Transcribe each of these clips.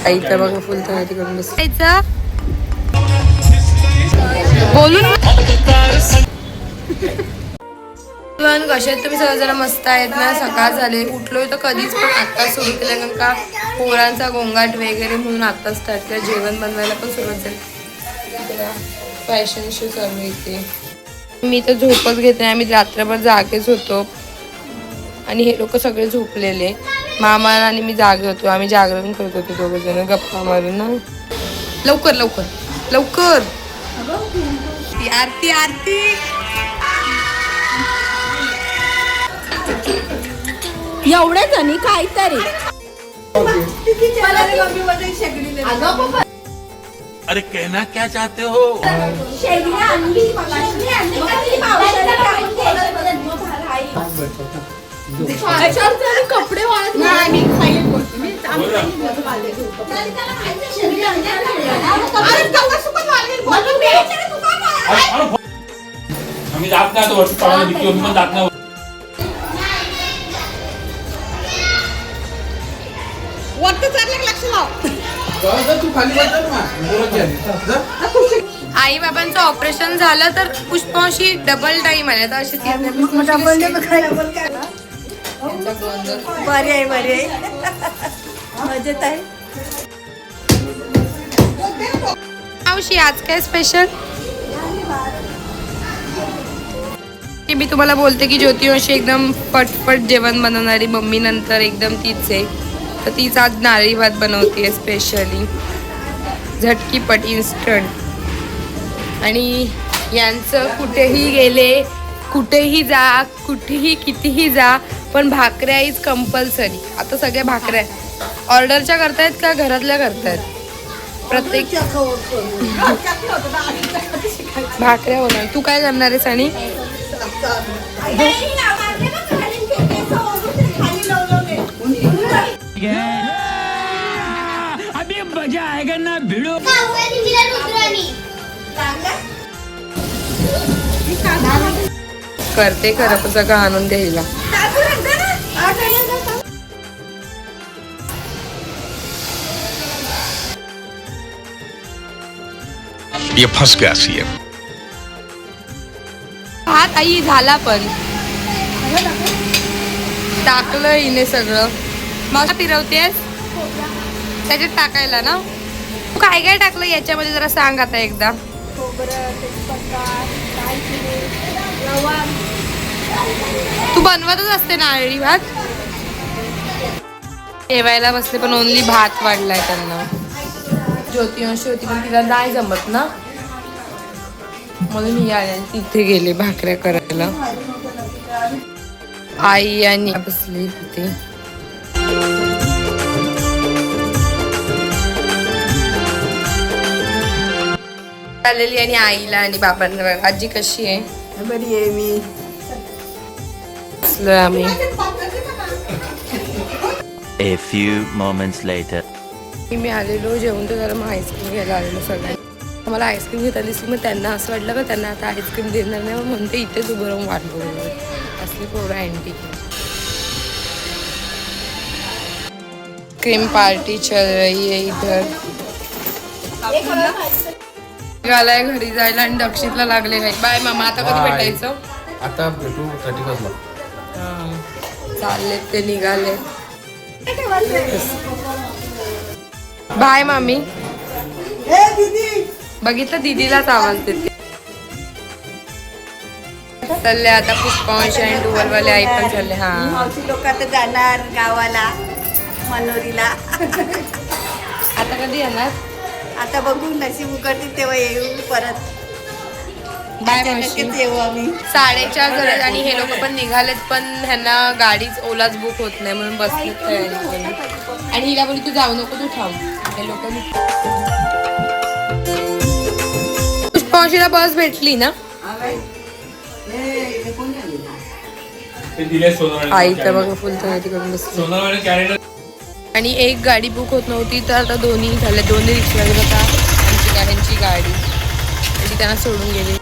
आईचा बघा फुल तयारी करून बसायचं बोलून कसे तुम्ही सगळं जरा मस्त आहेत ना. सकाळ झाले उठलोय तर कधीच पण आता सुरू केलं कारण का पोरांचा गोंगाट वगैरे म्हणून आता स्टार्ट केलं. जेवण बनवायला पण सुरुवात झाली. फॅशन शो चालू इथे. मी तर झोपच घेते. आम्ही रात्रभर जागेच होतो आणि हे लोक सगळे झोपलेले. मामा आणि मी जागे होतो. आम्ही जागरण करत होतो दोघं जण गप्पा मारून ना. लवकर लवकर लवकर आरती आरती एवढ्या जणी काय तरी अरे कहना क्या चाहते हो. कपडे वाळत आम्ही जात नाही वर्ष पाळायला भीती होती पण जात नाही. आई बाबांचं ऑपरेशन झालं तर पुष्पांशी डबल टाइम आले तर अशी बरे आहे बरे मजेत आहे. मावशी आज काय स्पेशल. मी तुम्हाला बोलते की ज्योती मावशी एकदम पटपट जेवण बनवणारी मम्मी नंतर एकदम तीच आहे. तर तीच आज नारळी भात बनवते स्पेशली झटकीपट इन्स्टंट. आणि यांचं कुठेही गेले कुठेही जा कुठेही कितीही जा पण भाकऱ्या इज कंपल्सरी. आता सगळ्या भाकऱ्या ऑर्डरच्या करतायत का घरातल्या करतायत. प्रत्येक भाकऱ्या होणार. तू काय करणार आहेस. आणि अभी मजा आएगा ना भिड़ो. करते खरं पण सगळं आणून द्यायला. ये फंस गया सीएम. भात आई झाला पण टाकलं हिने सगळं. मग फिरवतेस त्याच्यात टाकायला ना. तू काय काय टाकलं याच्यामध्ये जरा सांग आता एकदा. तू बनवतच असते नारळी भात. जेवायला बसले पण ओनली भात वाढलाय त्यांना. ज्योती अशी होती पण तिला नाही जमत ना म्हणून ही आली तिथे गेले भाकऱ्या करायला. आई आणि बसली तिथे. आलेली आणि आईला आणि बाबांना. आजी कशी आहे. बरी आहे मी. आम्ही A few moments later. मी आलेलो जेवण तर जरा मग आईस्क्रीम घ्यायला आलेलो सगळ्यांना. मला आईस्क्रीम घेता दिसली मग त्यांना असं वाटलं का त्यांना आता आईस्क्रीम देणार नाही. मग म्हणते इथेच उभं राहून वाट बघू. असली पोरं अँटी क्रीम पार्टी चल रही है इधर. निघालाय घरी जायला आणि दक्षिणला लागले नाही. बाय मामा. आता कधी भेटायचं. आता भेटू 31 ला. चालले ते निघाले. बाय मामी. बघितलं दीदीलाच आवाज देते. चालले आता पुष्पांश आणि डुवलवाले आई पण चालले. हा मावशी लोक आता जाणार गावाला मनोरीला. आता कधी येणार. आता बघू नशीब उघडतील तेव्हा येऊ परत. बाय मावशी. येऊ आम्ही. 4:30 झाले आणि हे लोक पण निघालेत पण ह्यांना गाडीच ओलाच बुक होत नाही म्हणून बसलेत तयारी करून. आणि हिला बोलली तू जाऊ नको तू थांब. हे लोक पुष्पांशीला बस भेटली ना. ते दिले सोनावाडी आई तर बघा फुल तयारी करून बसली. सोनावाडी कॅरेक्टर आणि एक गाडी बुक होत नव्हती तर आता दोन्ही झाले. दोन्ही रिक्षा आता ह्यांची गाडी आणि त्यांना सोडून गेली.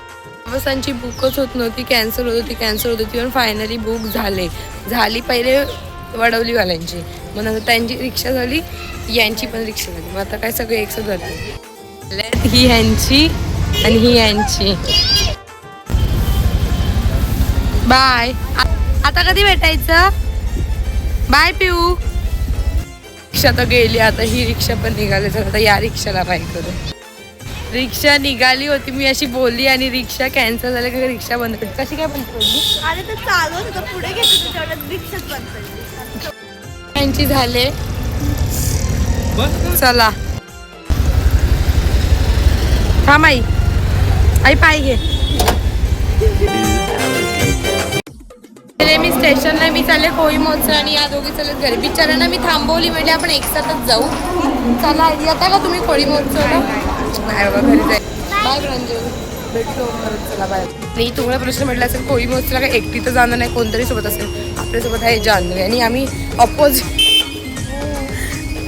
बसांची बुकच होत नव्हती, कॅन्सल होत होती पण फायनली बुक झाली पहिले वडवलीवाल्यांची, मग नंतर त्यांची रिक्षा झाली, यांची पण रिक्षा झाली. मग आता काय सगळे एकसाथ जाते. ही ह्यांची आणि ही यांची. बाय. आता कधी भेटायचं? बाय पिऊ. रिक्षा तर गेली, आता ही रिक्षा पण निघाली. तर आता या रिक्षाला बाय करू. रिक्षा निघाली होती, मी अशी बोलली आणि रिक्षा कॅन्सल झाली का रिक्षा बंद पडली. कशी काय बंद पडली? अरे तर चालवत होतं पुढे घेत होतं तेवढ्यात रिक्षाच बंद पडली. यांची झाले. चला थांब आई पाय घे. मी स्टेशनला मी चालले कोळी महोत्सव आणि या दोघी चालत घरी. बिचारांना मी थांबवली, म्हणजे आपण एकसाथच जाऊ. चला येता का तुम्ही कोळी महोत्सवला? नाही बाबा घरी जाईल. बाय रंजन, भेटलो परत. चला बाय. नाही तुम्हाला प्रश्न म्हटला असेल कोळी महोत्सवला काय एकटी तर जाणार नाही, कोणतरी सोबत असेल. आपल्यासोबत आहे जान्हवी आणि आम्ही अपोजिट.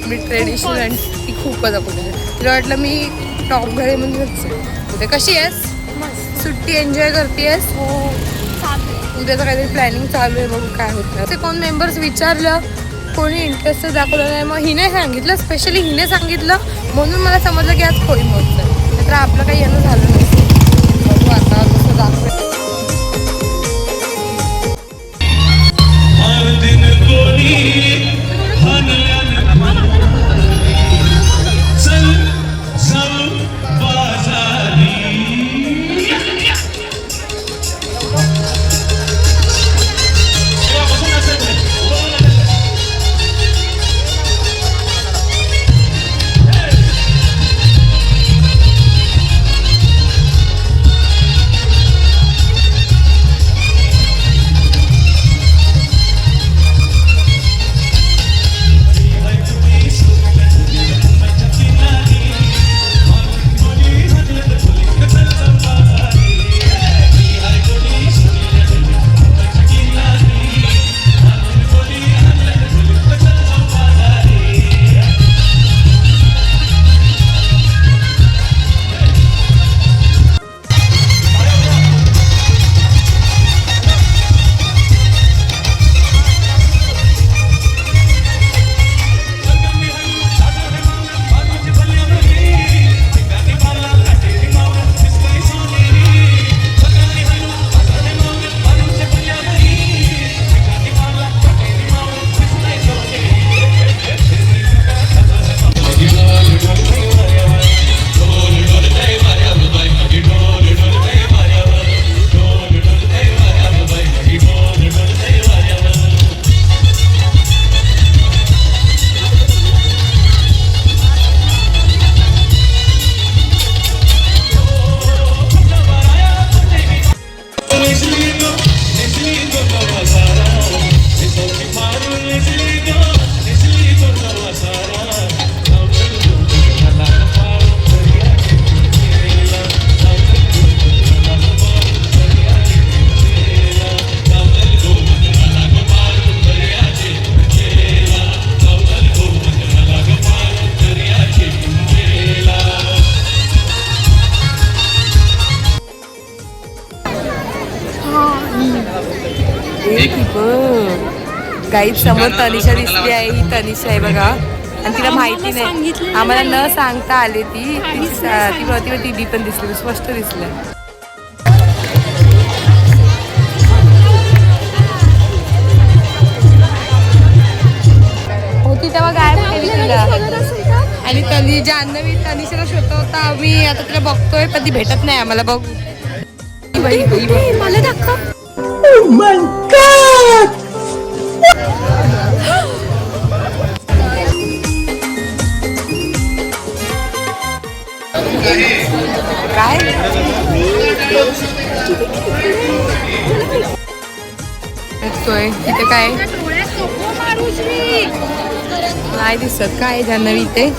मी ट्रेडिशनल आणि ती खूपच अपोजिट. तिला वाटलं मी टॉप घरे म्हणजे कशी आहेस? सुट्टी एन्जॉय करतेस? उद्याचं काहीतरी प्लॅनिंग चालू आहे, बघू काय होतं. ते कोण मेंबर्स विचारलं, कोणी इंटरेस्ट दाखवलं नाही. मग हिने सांगितलं, स्पेशली हिने सांगितलं म्हणून मला समजलं की आज कोळी महोत्सव. तर आपलं काही येणं झालं नसेल. बघू आता कसं दाखवलं. गाईड समोर तनिषा दिसली आहे. ही तनिषा आहे बघा, आणि तिला माहिती नाही, आम्हाला न सांगता आले. ती दीदी पण दिसली, स्पष्ट दिसलं. होती तेव्हा गायब केली तिला. आणि जान्हवी तनिषाला शोधत होता आम्ही. आता तिला बघतोय पण ती भेटत नाही आम्हाला. बघू मला दाखव. काय तिथे काय नाही दिसत. काय जान्हवी ते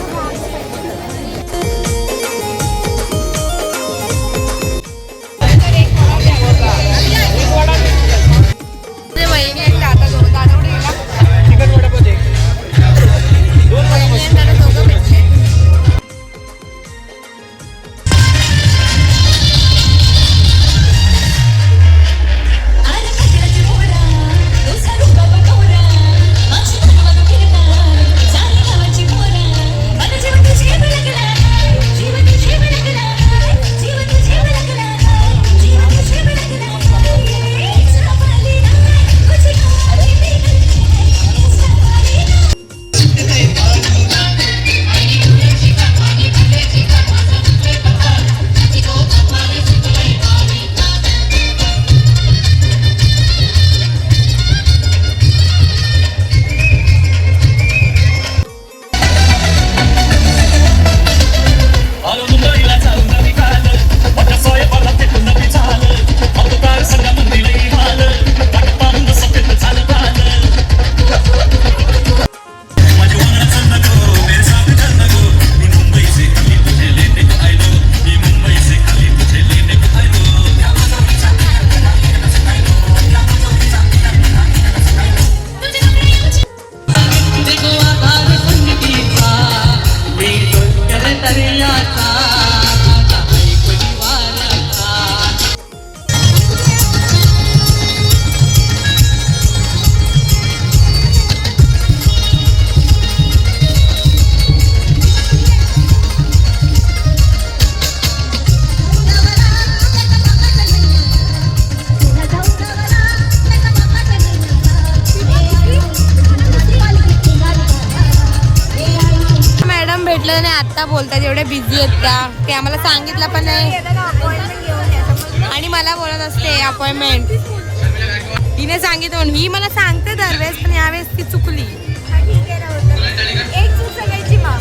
आता बोलतात एवढ्या बिझी आहेत त्या, ते आम्हाला सांगितलं पण नाही अपॉइंटमेंट घेऊन या समजलं? आणि मला बोलत असते अपॉइंटमेंट. हिने सांगितलं म्हणून, ही मला सांगते दरवेळेस पण यावेळेस ती चुकली. हा, ठीक आहे राहू दे. एक चूक सगळ्यांची माफ.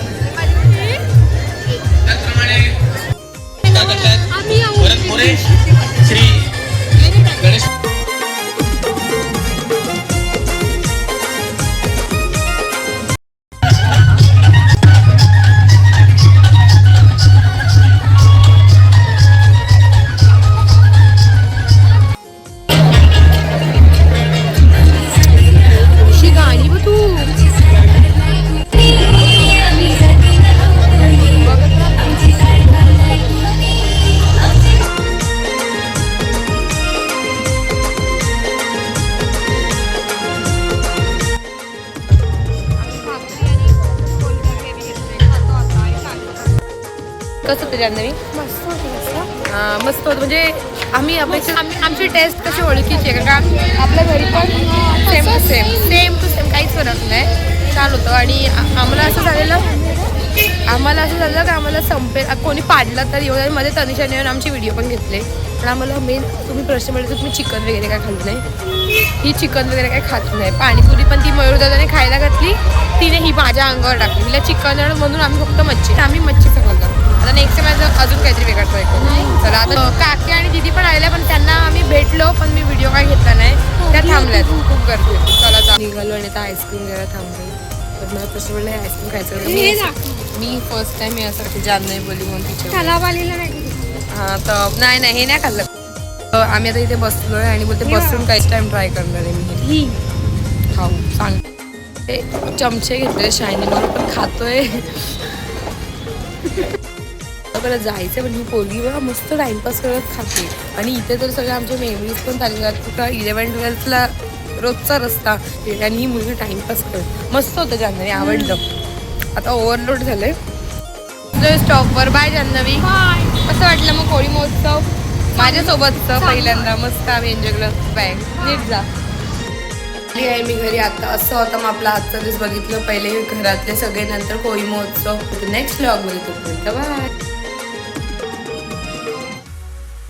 अशी गाणी बघ तू. कसं होतं जान्हवी? मस्त होतं. म्हणजे आम्ही आमची टेस्ट कशी ओळखीची आहे का आपल्या घरी पण सेम टू सेम काहीच फरक नाही चालू होतं. आणि आम्हाला असं झालं का आम्हाला संपेल कोणी पाडलं तर एवढ्या मध्ये तनिषाने येऊन आमचे व्हिडिओ पण घेतले. पण आम्हाला मेन तुम्ही प्रश्न पडला तुम्ही चिकन वगैरे काय खाल्लं नाही. ही चिकन वगैरे काय खात नाही. पाणीपुरी पण ती मयूर दादाने खायला घातली, तिने ही माझ्या अंगावर टाकली. तिला चिकन म्हणून आम्ही फक्त मच्छी, आम्ही मच्छीचं खाल्लं. आता नेक्स्ट टाइम अजून काहीतरी वेगळं ट्राय करू. चला आता काकी आणि दीदी पण आल्या, पण त्यांना आम्ही भेटलो पण मी व्हिडिओ काय घेतला नाही, त्या थांबल्यात. खूप गर्दी होती. चला निघालो आणि आता आईस्क्रीम घ्यायला थांबलो. तर मला प्रश्न पडला आईस्क्रीम खायचं. मी फर्स्ट टाइम यासाठी जान्हवी बोलली म्हणून तिच्या हां तर नाही हे नाही खाल्लं. आम्ही आता इथे बसलोय आणि बोलते बसून काहीच टाइम ट्राय करणार आहे मी. खाऊ सांग ते चमचे घेतले शायनी म्हणून पण खातोय. बरं जायचं पण मी पोरगी बघा मस्त टाइमपास करत खाते. आणि इथे तर सगळ्या आमच्या मेमरीज पण चालू का 11-12ला रोजचा रस्ता आणि ही मुलगी टाइमपास करत. मस्त होतं जान्हवी, आवडलं. आता ओव्हरलोड झालंय स्टॉपवर. बाय जान्हवी. कसं वाटलं मग होळी महोत्सव माझ्यासोबतचं पहिल्यांदा? मस्त आम्ही एन्जॉय केलं. बाय, नीट जा. आहे मी घरी आता. असं होतं मग आपला आजचा दिवस बघितलं. पहिले घरातले सगळे, नंतर होळी महोत्सव. नेक्स्ट व्लॉगमध्ये तो बाय.